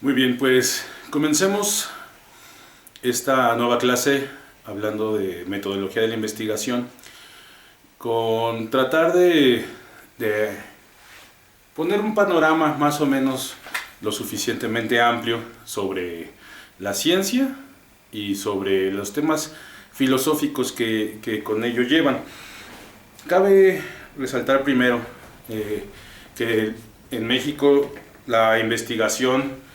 Muy bien, pues comencemos esta nueva clase hablando de metodología de la investigación con tratar de poner un panorama más o menos lo suficientemente amplio sobre la ciencia y sobre los temas filosóficos que con ello llevan. Cabe resaltar primero que en México la investigación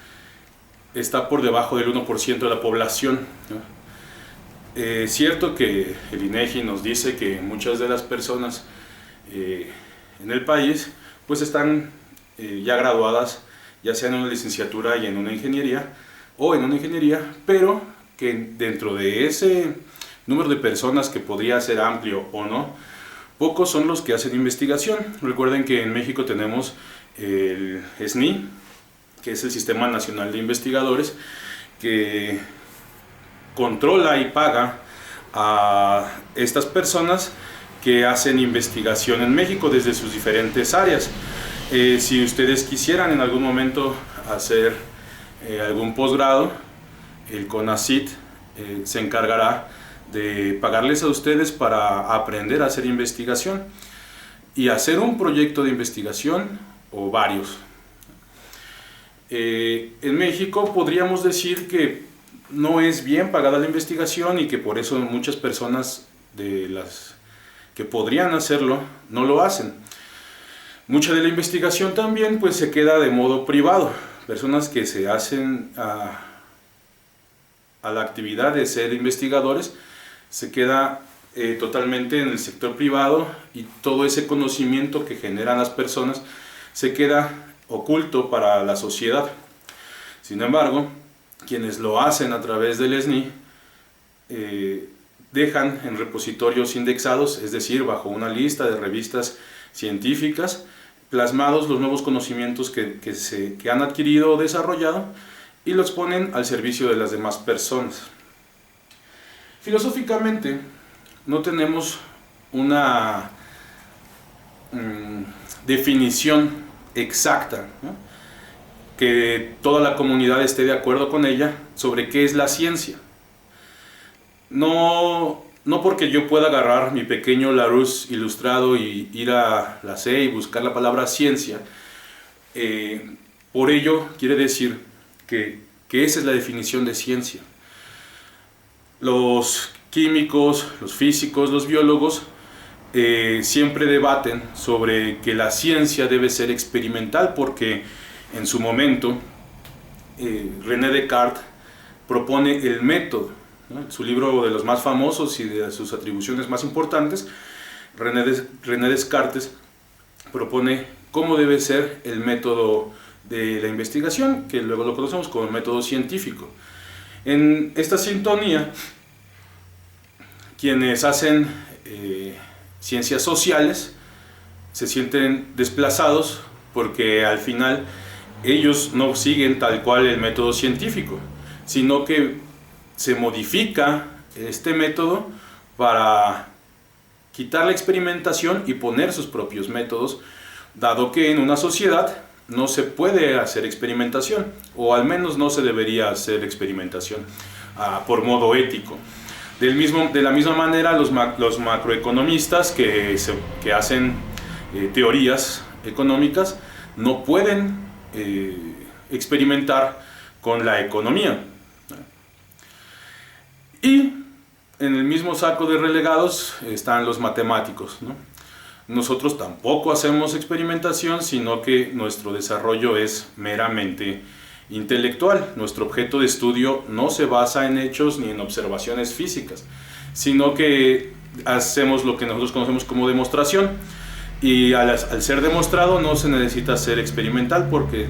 está por debajo del 1% de la población, ¿no? Es cierto que el INEGI nos dice que muchas de las personas en el país pues están ya graduadas, ya sea en una licenciatura y en una ingeniería, o en una ingeniería, pero que dentro de ese número de personas, que podría ser amplio o no, pocos son los que hacen investigación. Recuerden que en México tenemos el SNI, que es el Sistema Nacional de Investigadores, que controla y paga a estas personas que hacen investigación en México desde sus diferentes áreas. Si ustedes quisieran en algún momento hacer algún posgrado, el CONACYT se encargará de pagarles a ustedes para aprender a hacer investigación y hacer un proyecto de investigación o varios. En México podríamos decir que no es bien pagada la investigación y que por eso muchas personas de las que podrían hacerlo no lo hacen. Mucha de la investigación también pues se queda de modo privado. Personas que se hacen a la actividad de ser investigadores se queda totalmente en el sector privado, y todo ese conocimiento que generan las personas se queda oculto para la sociedad. Sin embargo, quienes lo hacen a través del SNI dejan en repositorios indexados, es decir, bajo una lista de revistas científicas, plasmados los nuevos conocimientos que han adquirido o desarrollado, y los ponen al servicio de las demás personas. Filosóficamente, no tenemos una definición exacta, ¿no?, que toda la comunidad esté de acuerdo con ella sobre qué es la ciencia. No porque yo pueda agarrar mi pequeño Larousse ilustrado y ir a la C y buscar la palabra ciencia, por ello quiere decir que esa es la definición de ciencia. Los químicos, los físicos, los biólogos siempre debaten sobre que la ciencia debe ser experimental, porque en su momento René Descartes propone el método, ¿no? Su libro de los más famosos y de sus atribuciones más importantes, René Descartes propone cómo debe ser el método de la investigación, que luego lo conocemos como el método científico. En esta sintonía, quienes hacen ciencias sociales se sienten desplazados, porque al final ellos no siguen tal cual el método científico, sino que se modifica este método para quitar la experimentación y poner sus propios métodos, dado que en una sociedad no se puede hacer experimentación, o al menos no se debería hacer experimentación por modo ético. De la misma manera, los macroeconomistas que hacen teorías económicas no pueden experimentar con la economía. Y en el mismo saco de relegados están los matemáticos, ¿no? Nosotros tampoco hacemos experimentación, sino que nuestro desarrollo es meramente intelectual. Nuestro objeto de estudio no se basa en hechos ni en observaciones físicas, sino que hacemos lo que nosotros conocemos como demostración. Y al ser demostrado no se necesita ser experimental, porque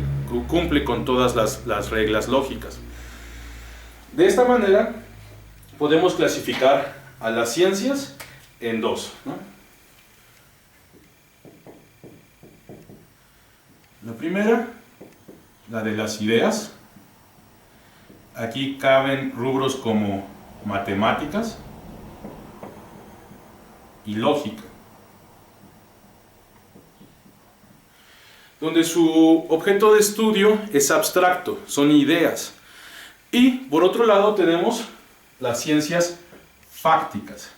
cumple con todas las reglas lógicas. De esta manera podemos clasificar a las ciencias en dos, ¿no? La primera, la de las ideas. Aquí caben rubros como matemáticas y lógica. donde su objeto de estudio es abstracto, son ideas. Y por otro lado tenemos las ciencias fácticas,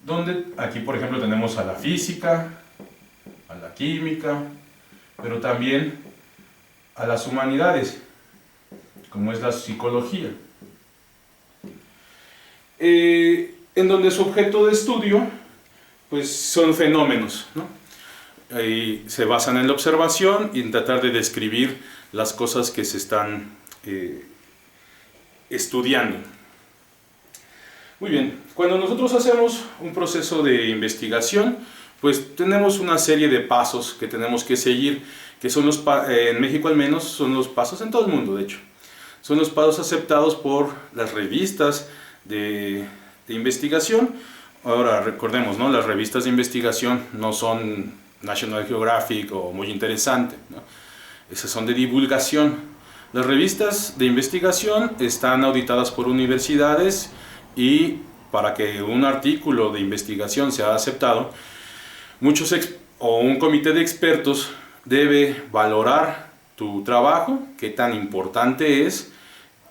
donde aquí por ejemplo tenemos a la física, a la química, pero también a las humanidades, como es la psicología, en donde su objeto de estudio pues son fenómenos, ¿no? Ahí se basan en la observación y en tratar de describir las cosas que se están estudiando. Muy bien, cuando nosotros hacemos un proceso de investigación, pues tenemos una serie de pasos que tenemos que seguir, que son en México al menos, son los pasos en todo el mundo, de hecho. Son los pasos aceptados por las revistas de investigación. Ahora recordemos, ¿no? Las revistas de investigación no son National Geographic o Muy Interesante, ¿no? Esas son de divulgación. Las revistas de investigación están auditadas por universidades y para que un artículo de investigación sea aceptado, un comité de expertos debe valorar tu trabajo, qué tan importante es,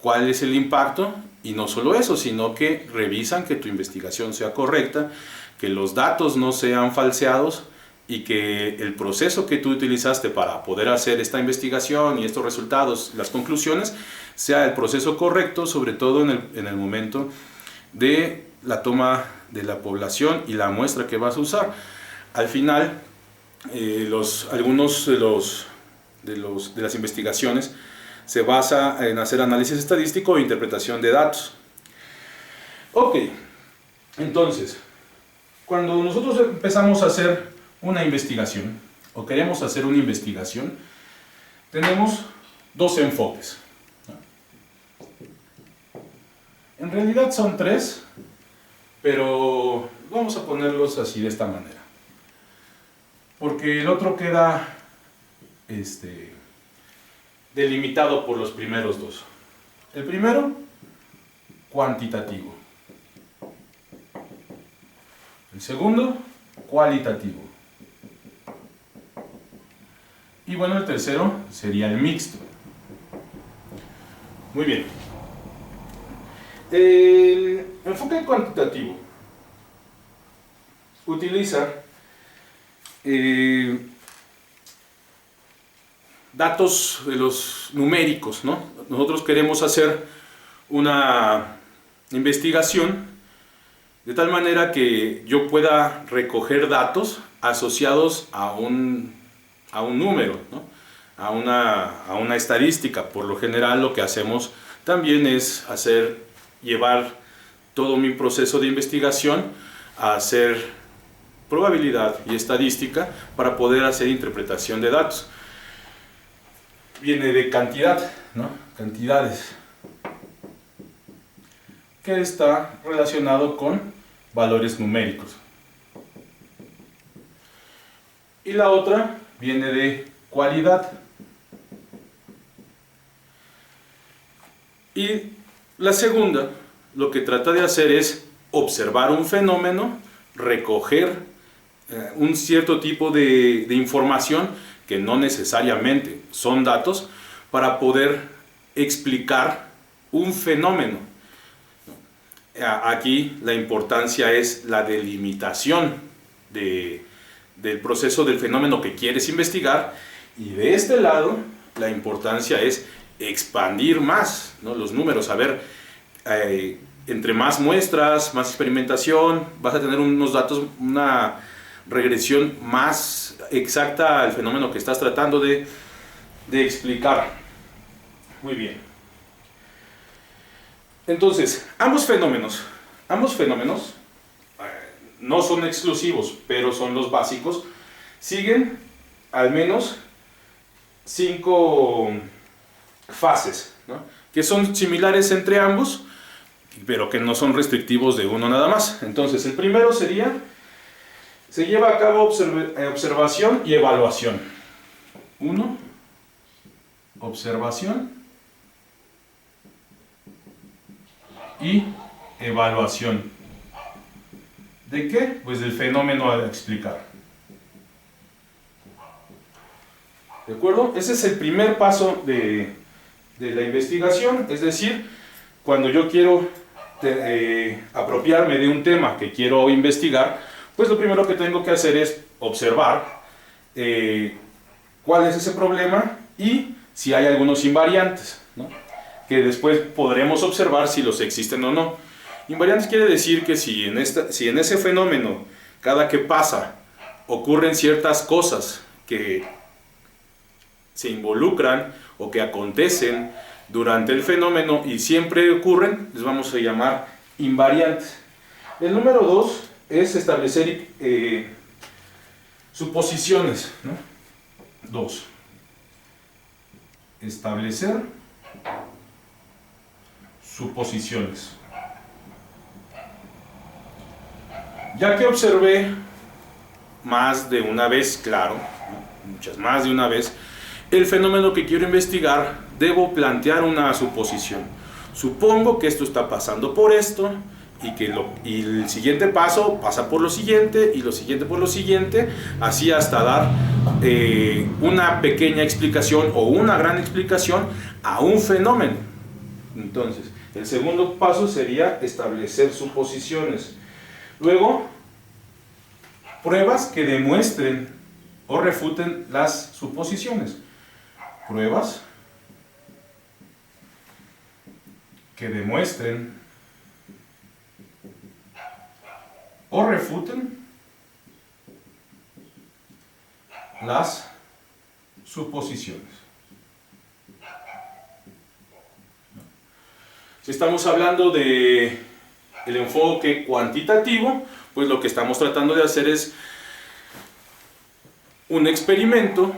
cuál es el impacto, y no solo eso, sino que revisan que tu investigación sea correcta, que los datos no sean falseados y que el proceso que tú utilizaste para poder hacer esta investigación y estos resultados, las conclusiones, sea el proceso correcto, sobre todo en el momento de la toma de la población y la muestra que vas a usar. Al final, algunos de las investigaciones se basa en hacer análisis estadístico e interpretación de datos. Ok, entonces, cuando nosotros empezamos a hacer una investigación, o queremos hacer una investigación, tenemos dos enfoques. En realidad son tres, pero vamos a ponerlos así de esta manera, porque el otro queda delimitado por los primeros dos. El primero, cuantitativo. El segundo, cualitativo. Y bueno, el tercero sería el mixto. Muy bien. El enfoque cuantitativo utiliza datos de los numéricos, ¿no? Nosotros queremos hacer una investigación de tal manera que yo pueda recoger datos asociados a un número, ¿no? a una estadística. Por lo general lo que hacemos también es llevar todo mi proceso de investigación a hacer probabilidad y estadística para poder hacer interpretación de datos. Viene de cantidad, ¿no? Cantidades, que está relacionado con valores numéricos. Y la otra viene de cualidad. Y la segunda, lo que trata de hacer es observar un fenómeno, recoger un cierto tipo de información que no necesariamente son datos, para poder explicar un fenómeno. Aquí la importancia es la delimitación del proceso del fenómeno que quieres investigar, y de este lado la importancia es expandir más, ¿no? Los números. A ver, entre más muestras, más experimentación, vas a tener unos datos, una regresión más exacta al fenómeno que estás tratando de explicar. Muy bien. Entonces, ambos fenómenos no son exclusivos, pero son los básicos. Siguen al menos 5 fases, ¿no? Que son similares entre ambos, pero que no son restrictivos de uno nada más. Entonces, el primero se lleva a cabo observación y evaluación. 1, observación y evaluación. ¿De qué? Pues del fenómeno a explicar. ¿De acuerdo? Ese es el primer paso de la investigación, es decir, cuando yo quiero apropiarme de un tema que quiero investigar, pues lo primero que tengo que hacer es observar cuál es ese problema y si hay algunos invariantes, ¿no? Que después podremos observar si los existen o no. Invariantes quiere decir que si en ese fenómeno, cada que pasa, ocurren ciertas cosas que se involucran o que acontecen durante el fenómeno y siempre ocurren, les vamos a llamar invariantes. El número 2 es establecer suposiciones, ¿no? 2. Establecer suposiciones. Ya que observé más de una vez, claro, ¿no? Muchas más de una vez, el fenómeno que quiero investigar, debo plantear una suposición. Supongo que esto está pasando por esto, y el siguiente paso pasa por lo siguiente, y lo siguiente por lo siguiente, así hasta dar una pequeña explicación o una gran explicación a un fenómeno. Entonces, el segundo paso sería establecer suposiciones. Luego, pruebas que demuestren o refuten las suposiciones. Pruebas que demuestren o refuten las suposiciones. Si estamos hablando de el enfoque cuantitativo, pues lo que estamos tratando de hacer es un experimento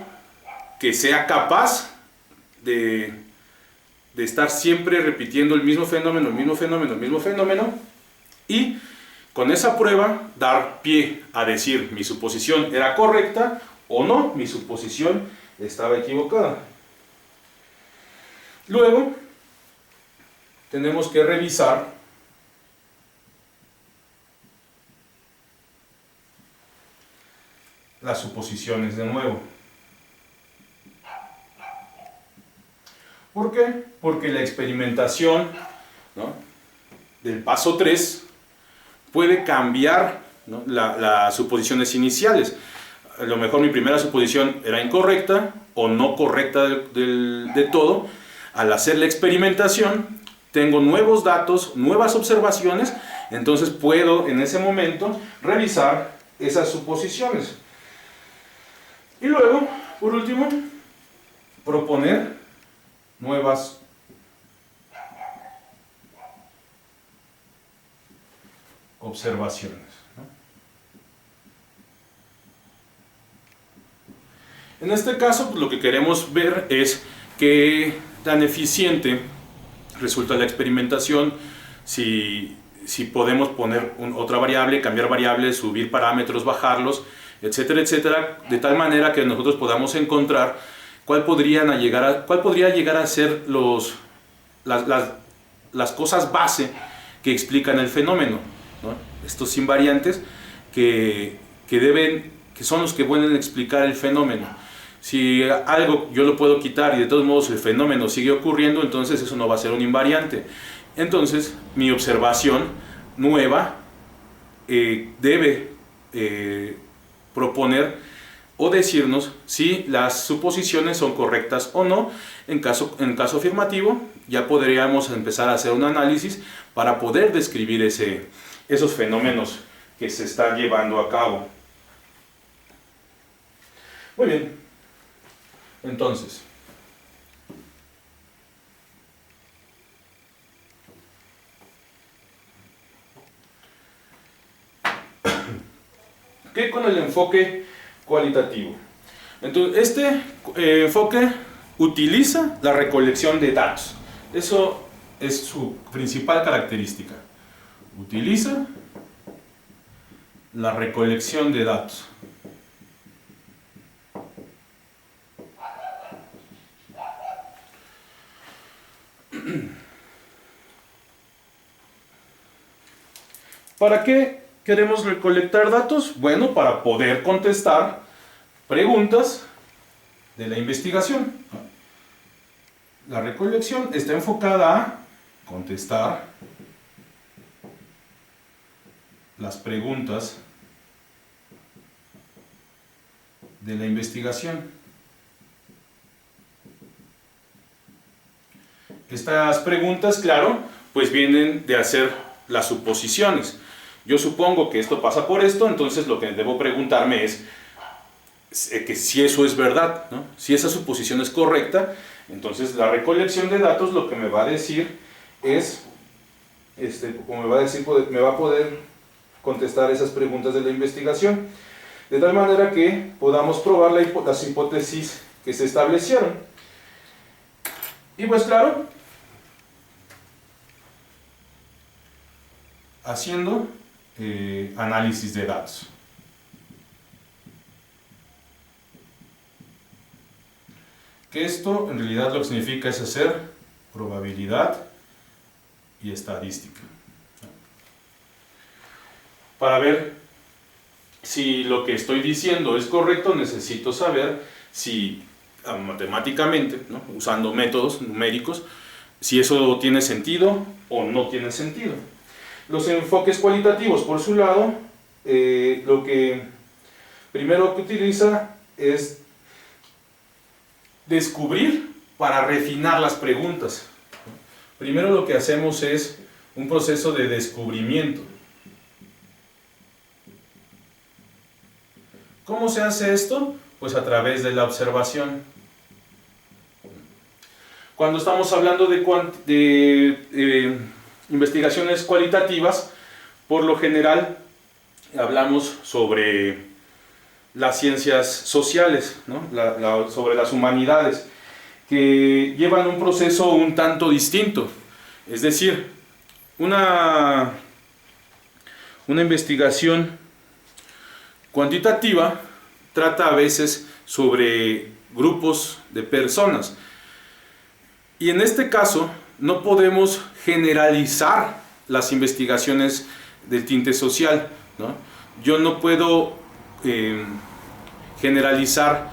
que sea capaz de estar siempre repitiendo el mismo fenómeno, el mismo fenómeno, el mismo fenómeno, y con esa prueba dar pie a decir mi suposición era correcta o no, mi suposición estaba equivocada. Luego tenemos que revisar las suposiciones de nuevo. ¿Por qué? Porque la experimentación, ¿no?, del paso 3 puede cambiar, ¿no?, las suposiciones iniciales. A lo mejor mi primera suposición era incorrecta o no correcta de todo. Al hacer la experimentación tengo nuevos datos, nuevas observaciones, entonces puedo en ese momento revisar esas suposiciones. Y luego, por último, proponer nuevas observaciones, ¿no? En este caso, pues, lo que queremos ver es qué tan eficiente resulta la experimentación, si podemos poner otra variable, cambiar variables, subir parámetros, bajarlos, etcétera, etcétera, de tal manera que nosotros podamos encontrar cuál podría llegar a ser las cosas base que explican el fenómeno, ¿no? Estos invariantes que son los que pueden explicar el fenómeno. Si algo yo lo puedo quitar y de todos modos el fenómeno sigue ocurriendo, entonces eso no va a ser un invariante. Entonces mi observación nueva debe proponer o decirnos si las suposiciones son correctas o no. En caso afirmativo, ya podríamos empezar a hacer un análisis para poder describir esos fenómenos que se están llevando a cabo. Muy bien. Entonces, ¿qué con el enfoque cualitativo? Entonces, este enfoque utiliza la recolección de datos. Eso es su principal característica. Utiliza la recolección de datos. ¿Para qué queremos recolectar datos? Bueno, para poder contestar preguntas de la investigación. La recolección está enfocada a contestar las preguntas de la investigación. Estas preguntas, claro, pues vienen de hacer las suposiciones. Yo supongo que esto pasa por esto, entonces lo que debo preguntarme es que si eso es verdad, ¿no? Si esa suposición es correcta, entonces la recolección de datos lo que me va a decir es, me va a poder contestar esas preguntas de la investigación, de tal manera que podamos probar las hipótesis que se establecieron. Y pues claro, haciendo análisis de datos. Que esto en realidad lo que significa es hacer probabilidad y estadística. Para ver si lo que estoy diciendo es correcto, necesito saber si matemáticamente, ¿no?, usando métodos numéricos, si eso tiene sentido o no tiene sentido. Los enfoques cualitativos, por su lado, lo que primero que utiliza es descubrir para refinar las preguntas. Primero lo que hacemos es un proceso de descubrimiento. ¿Cómo se hace esto? Pues a través de la observación. Cuando estamos hablando de investigaciones cualitativas, por lo general hablamos sobre las ciencias sociales, ¿no? Sobre las humanidades, que llevan un proceso un tanto distinto. Es decir, una investigación cuantitativa trata a veces sobre grupos de personas. Y en este caso no podemos generalizar las investigaciones del tinte social, ¿no? Yo no puedo generalizar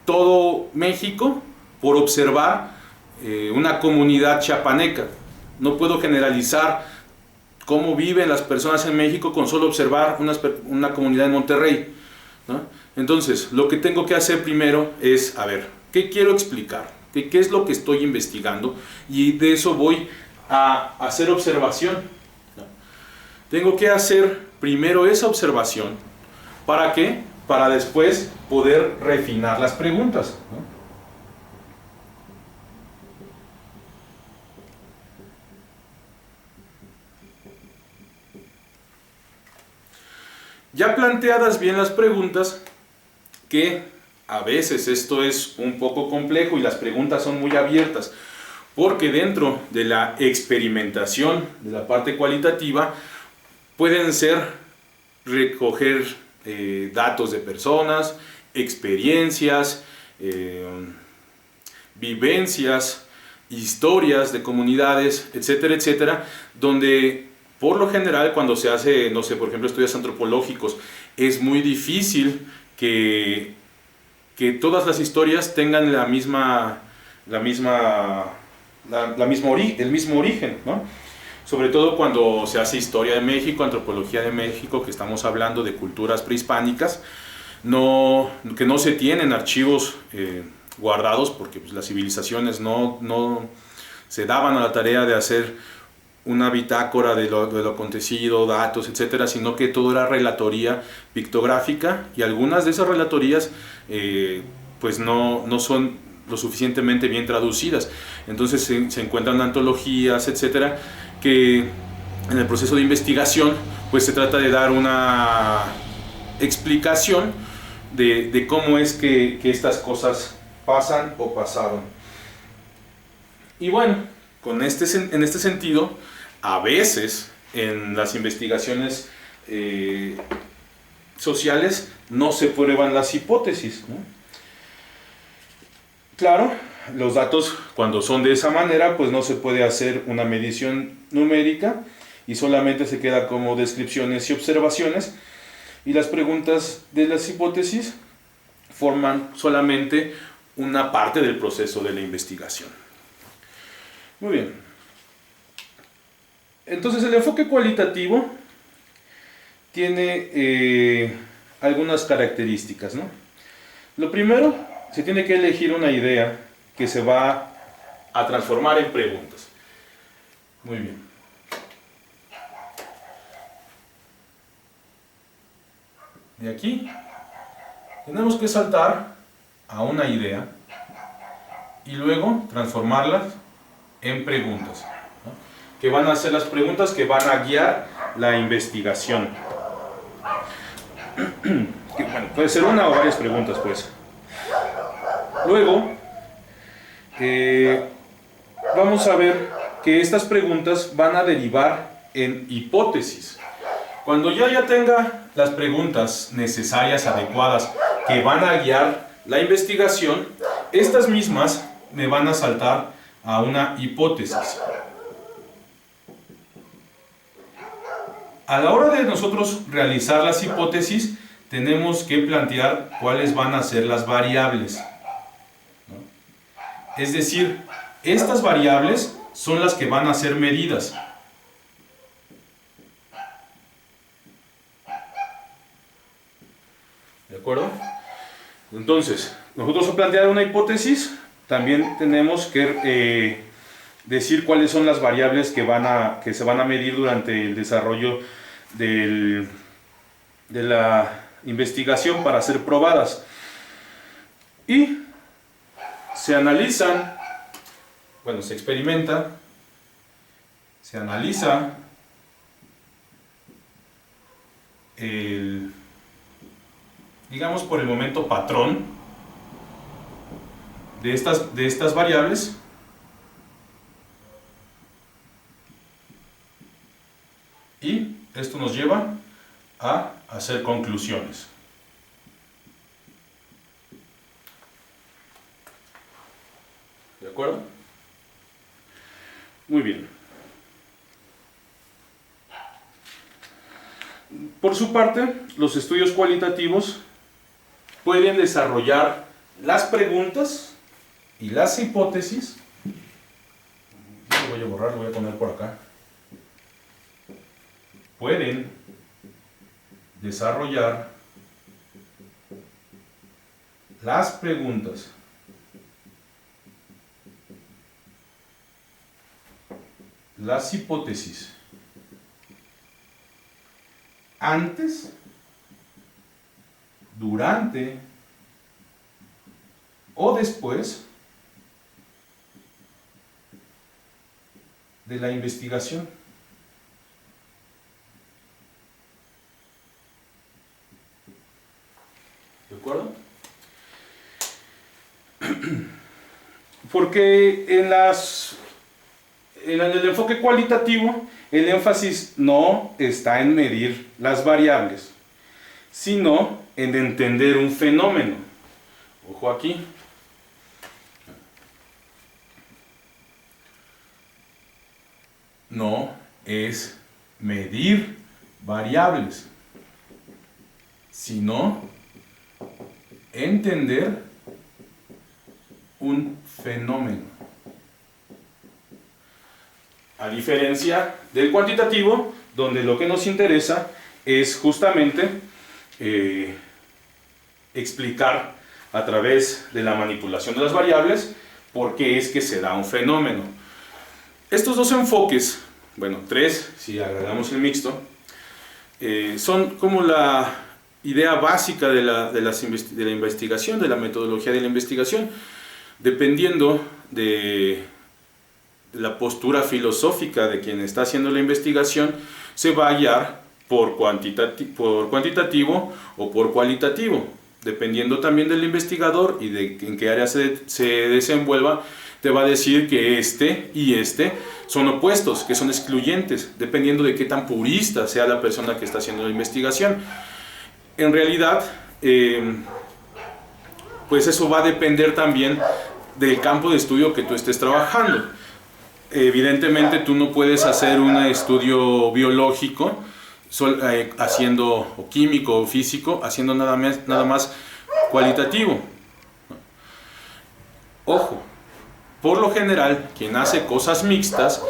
todo México por observar una comunidad chiapaneca. No puedo generalizar cómo viven las personas en México con solo observar una comunidad en Monterrey, ¿no? Entonces, lo que tengo que hacer primero es, a ver, ¿qué quiero explicar? ¿Qué es lo que estoy investigando? Y de eso voy a hacer observación, ¿no? Tengo que hacer primero esa observación. ¿Para qué? Para después poder refinar las preguntas, ¿no? Ya planteadas bien las preguntas, que a veces esto es un poco complejo y las preguntas son muy abiertas, porque dentro de la experimentación, de la parte cualitativa, pueden ser recoger datos de personas, experiencias, vivencias, historias de comunidades, etcétera, etcétera, donde por lo general cuando se hace, no sé, por ejemplo, estudios antropológicos, es muy difícil que todas las historias tengan el mismo origen, ¿no? Sobre todo cuando se hace historia de México, antropología de México, que estamos hablando de culturas prehispánicas, que no se tienen archivos guardados, porque pues, las civilizaciones no se daban a la tarea de hacer una bitácora de lo acontecido, datos, etcétera, sino que todo era relatoría pictográfica, y algunas de esas relatorías pues no son lo suficientemente bien traducidas. Entonces se encuentran antologías, etcétera, que en el proceso de investigación pues se trata de dar una explicación de cómo es que estas cosas pasan o pasaron. Y bueno, en este sentido, a veces en las investigaciones sociales no se prueban las hipótesis, ¿no? Claro, los datos cuando son de esa manera pues no se puede hacer una medición numérica y solamente se queda como descripciones y observaciones, y las preguntas de las hipótesis forman solamente una parte del proceso de la investigación. Muy bien. Entonces el enfoque cualitativo tiene algunas características, ¿no? Lo primero, se tiene que elegir una idea que se va a transformar en preguntas. Muy bien. De aquí tenemos que saltar a una idea y luego transformarlas en preguntas, ¿no? Que van a ser las preguntas que van a guiar la investigación. Bueno, puede ser una o varias preguntas, pues. Luego, vamos a ver que estas preguntas van a derivar en hipótesis. Cuando ya tenga las preguntas necesarias, adecuadas, que van a guiar la investigación, estas mismas me van a saltar a una hipótesis. A la hora de nosotros realizar las hipótesis, tenemos que plantear cuáles van a ser las variables, ¿no? Es decir, estas variables son las que van a ser medidas. ¿De acuerdo? Entonces, nosotros al plantear una hipótesis, también tenemos que decir cuáles son las variables que se van a medir durante el desarrollo de la investigación para ser probadas. Y se analizan, bueno, se experimenta, se analiza digamos por el momento patrón de estas variables, y esto nos lleva a hacer conclusiones. ¿De acuerdo? Muy bien. Por su parte, los estudios cualitativos pueden desarrollar las preguntas y las hipótesis. Lo voy a borrar, lo voy a poner por acá. Pueden desarrollar las preguntas las hipótesis antes, durante o después de la investigación. ¿De acuerdo? Porque en el enfoque cualitativo, el énfasis no está en medir las variables, sino en entender un fenómeno. Ojo aquí. No es medir variables, sino entender un fenómeno. A diferencia del cuantitativo, donde lo que nos interesa es justamente explicar a través de la manipulación de las variables por qué es que se da un fenómeno. Estos dos enfoques, bueno, tres si agregamos el mixto, son como la idea básica de la investigación, de la metodología de la investigación, dependiendo de la postura filosófica de quien está haciendo la investigación, se va a guiar por cuantitativo o por cualitativo. Dependiendo también del investigador y de en qué área se desenvuelva, te va a decir que este y este son opuestos, que son excluyentes, dependiendo de qué tan purista sea la persona que está haciendo la investigación. En realidad, pues eso va a depender también del campo de estudio que tú estés trabajando. Evidentemente tú no puedes hacer un estudio biológico haciendo, o químico o físico, haciendo nada más cualitativo. Ojo, por lo general, quien hace cosas mixtas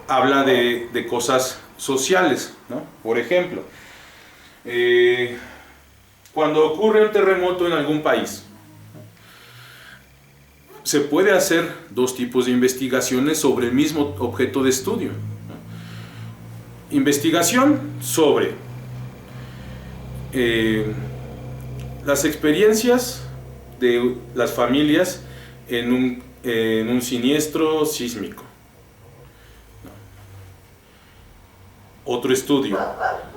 habla de cosas sociales, ¿no? Por ejemplo, cuando ocurre un terremoto en algún país, se puede hacer dos tipos de investigaciones sobre el mismo objeto de estudio, ¿no? Investigación sobre las experiencias de las familias en un siniestro sísmico. Otro estudio,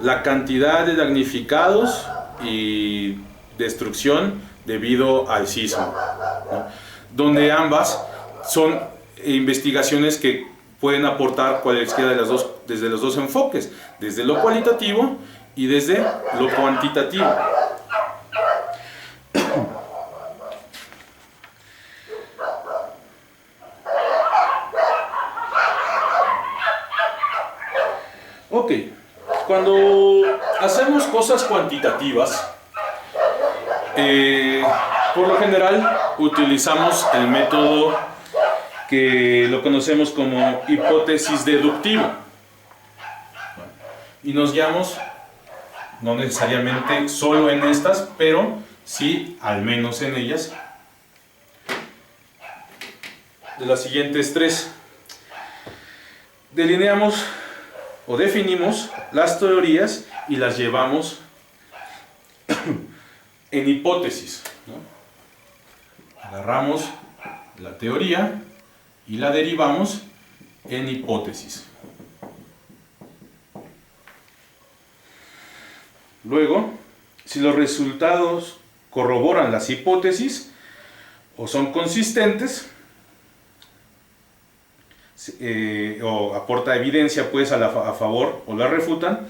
la cantidad de damnificados y destrucción debido al sismo, ¿no? Donde ambas son investigaciones que pueden aportar cualquiera de las dos, desde los dos enfoques, desde lo cualitativo y desde lo cuantitativo. Ok, cuando hacemos cosas cuantitativas, por lo general utilizamos el método que lo conocemos como hipótesis deductiva. Y nos guiamos, no necesariamente solo en estas, pero sí al menos en ellas, de las siguientes tres. Delineamos o definimos las teorías y las llevamos en hipótesis, ¿no? Agarramos la teoría y la derivamos en hipótesis. Luego, si los resultados corroboran las hipótesis o son consistentes, o aporta evidencia pues a favor o la refutan,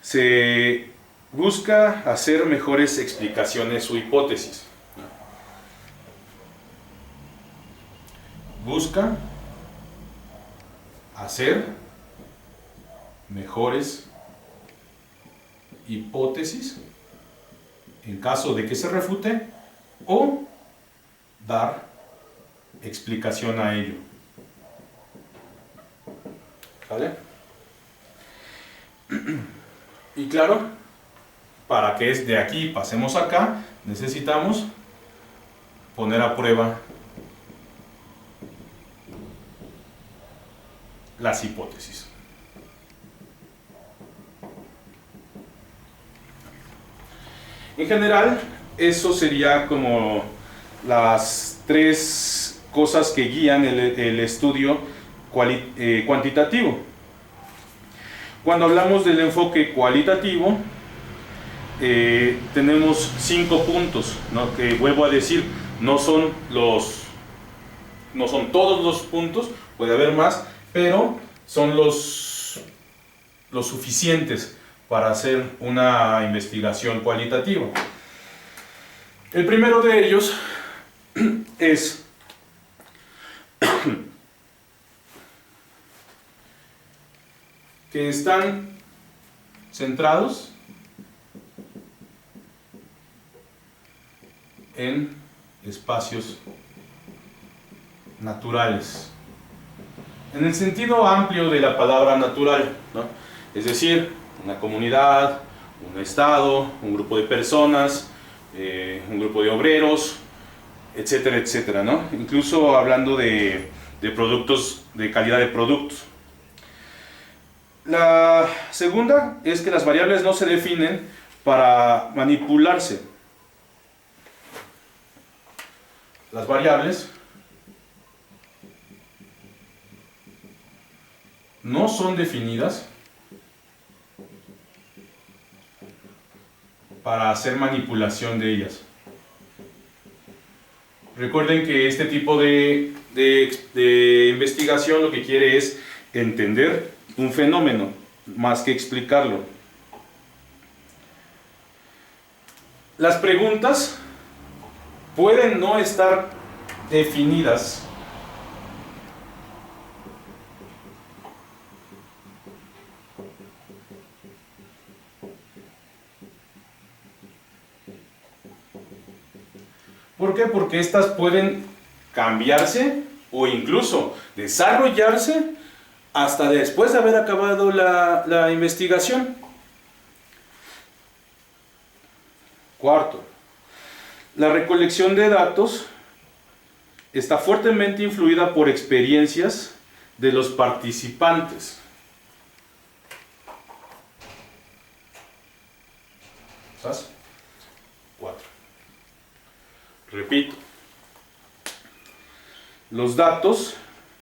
se busca hacer mejores explicaciones o hipótesis. Busca hacer mejores hipótesis en caso de que se refute o dar explicación a ello. ¿Vale? Y claro, para que de aquí pasemos acá, necesitamos poner a prueba las hipótesis. En general, eso sería como las tres cosas que guían el estudio cuantitativo. Cuando hablamos del enfoque cualitativo, tenemos 5 puntos, ¿no? Que vuelvo a decir, no son todos los puntos, puede haber más, pero son los suficientes para hacer una investigación cualitativa. El primero de ellos es que están centrados en espacios naturales, en el sentido amplio de la palabra natural, ¿no? Es decir, una comunidad, un estado, un grupo de personas, un grupo de obreros, etcétera, etcétera, ¿no? Incluso hablando de productos, de calidad de productos. La segunda es que las variables no se definen para manipularse. Las variables no son definidas para hacer manipulación de ellas. Recuerden que este tipo de investigación lo que quiere es entender un fenómeno más que explicarlo. Las preguntas pueden no estar definidas ¿Por qué? Porque estas pueden cambiarse o incluso desarrollarse hasta después de haber acabado la investigación. Cuarto, la recolección de datos está fuertemente influida por experiencias de los participantes. ¿Estás? 4. Repito. Los datos